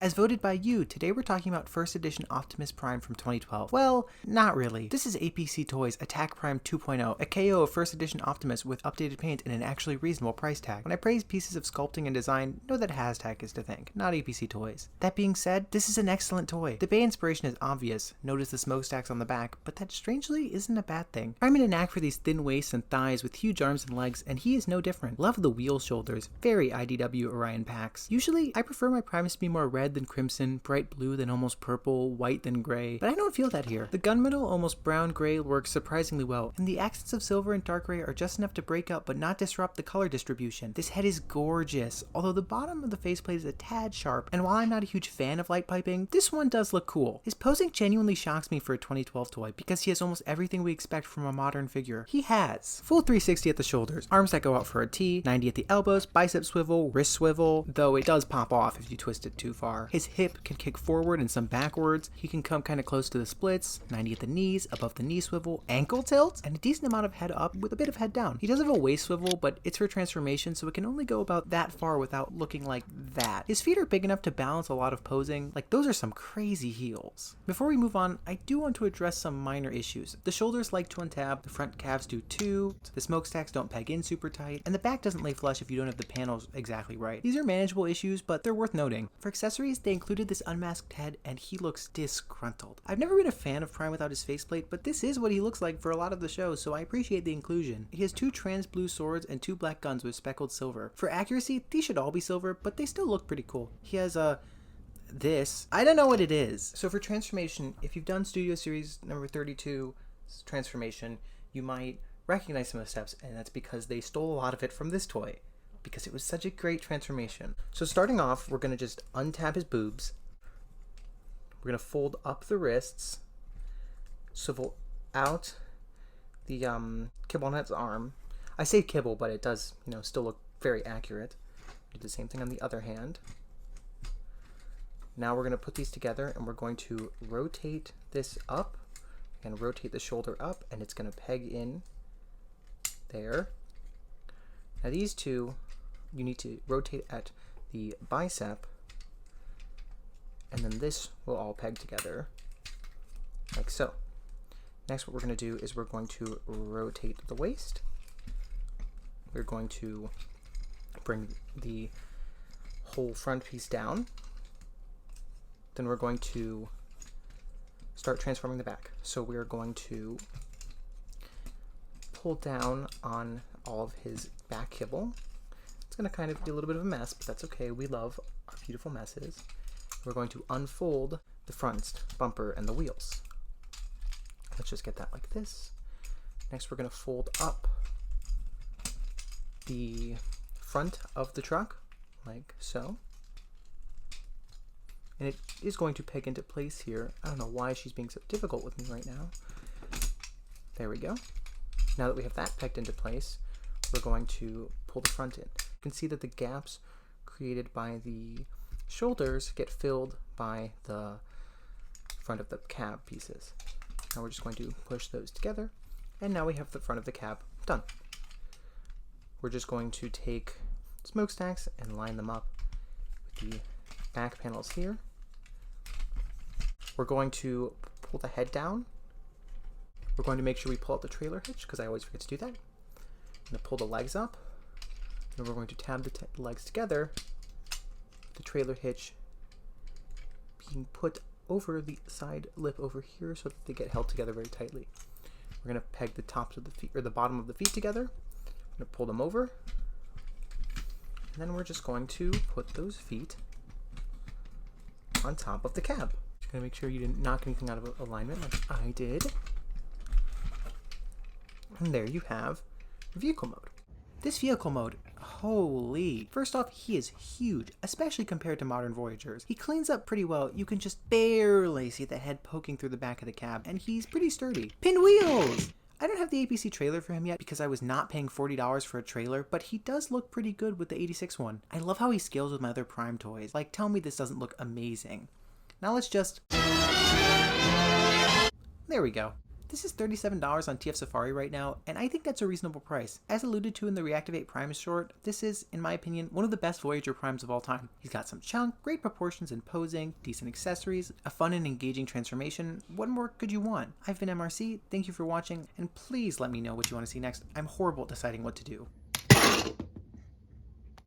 As voted by you, today we're talking about first edition Optimus Prime from 2012. Well, not really. This is APC Toys Attack Prime 2.0, a KO of first edition Optimus with updated paint and an actually reasonable price tag. When I praise pieces of sculpting and design, know that Hashtag is to thank, not APC Toys. That being said, this is an excellent toy. The Bay inspiration is obvious, notice the smokestacks on the back, but that strangely isn't a bad thing. I'm in a knack for these thin waists and thighs with huge arms and legs, and he is no different. Love the wheel shoulders, very IDW Orion packs. Usually, I prefer my Primes to be more red than crimson, bright blue than almost purple, white than gray, but I don't feel that here. The gunmetal, almost brown-gray, works surprisingly well, and the accents of silver and dark gray are just enough to break up but not disrupt the color distribution. This head is gorgeous, although the bottom of the faceplate is a tad sharp, and while I'm not a huge fan of light piping, this one does look cool. His posing genuinely shocks me for a 2012 toy, because he has almost everything we expect from a modern figure. He has full 360 at the shoulders, arms that go out for a T, 90 at the elbows, bicep swivel, wrist swivel, though it does pop off if you twist it too far. His hip can kick forward and some backwards. He can come kind of close to the splits, 90 at the knees, above the knee swivel, ankle tilt, and a decent amount of head up with a bit of head down. He does have a waist swivel, but it's for transformation, so it can only go about that far without looking like that. His feet are big enough to balance a lot of posing. Like, those are some crazy heels. Before we move on, I do want to address some minor issues. The shoulders like to untab, the front calves do too, the smokestacks don't peg in super tight, and the back doesn't lay flush if you don't have the panels exactly right. These are manageable issues, but they're worth noting. For accessories, they included this unmasked head, and he looks disgruntled. I've never been a fan of Prime without his faceplate, but this is what he looks like for a lot of the show, so I appreciate the inclusion. He has 2 trans blue swords and 2 black guns with speckled silver. For accuracy, these should all be silver, but they still look pretty cool. He has this. I don't know what it is. So for transformation, if you've done Studio Series number 32 transformation, you might recognize some of the steps, and that's because they stole a lot of it from this toy, because it was such a great transformation. So starting off, we're going to just untab his boobs. We're going to fold up the wrists, swivel out the kibble on its arm. I say kibble, but it does, still look very accurate. Do the same thing on the other hand. Now we're going to put these together, and we're going to rotate this up and rotate the shoulder up, and it's going to peg in there. Now these two, you need to rotate at the bicep, and then this will all peg together like so. Next, what we're going to do is we're going to rotate the waist. We're going to bring the whole front piece down. Then we're going to start transforming the back. So we're going to pull down on all of his back kibble. It's going to kind of be a little bit of a mess, but that's okay. We love our beautiful messes. We're going to unfold the front bumper and the wheels. Let's just get that like this. Next, we're going to fold up the front of the truck like so. And it is going to peg into place here. I don't know why she's being so difficult with me right now. There we go. Now that we have that pegged into place, we're going to pull the front in. You can see that the gaps created by the shoulders get filled by the front of the cab pieces. Now we're just going to push those together, and now we have the front of the cab done. We're just going to take smokestacks and line them up with the back panels here. We're going to pull the head down. We're going to make sure we pull out the trailer hitch, because I always forget to do that. I'm going to pull the legs up, and we're going to tab the legs together, the trailer hitch being put over the side lip over here so that they get held together very tightly. We're going to peg the tops of the feet, or the bottom of the feet together. I'm going to pull them over, and then we're just going to put those feet on top of the cab. Just going to make sure you didn't knock anything out of alignment like I did. And there you have vehicle mode. This vehicle mode, holy. First off, he is huge, especially compared to modern Voyagers. He cleans up pretty well. You can just barely see the head poking through the back of the cab, and he's pretty sturdy. Pinned wheels! I don't have the APC trailer for him yet because I was not paying $40 for a trailer, but he does look pretty good with the 86 one. I love how he scales with my other Prime toys. Like, tell me this doesn't look amazing. Now let's just... There we go. This is $37 on TF Safari right now, and I think that's a reasonable price. As alluded to in the Reactivate Prime short, this is, in my opinion, one of the best Voyager primes of all time. He's got some chunk, great proportions and posing, decent accessories, a fun and engaging transformation. What more could you want? I've been MRC, thank you for watching, and please let me know what you want to see next. I'm horrible at deciding what to do.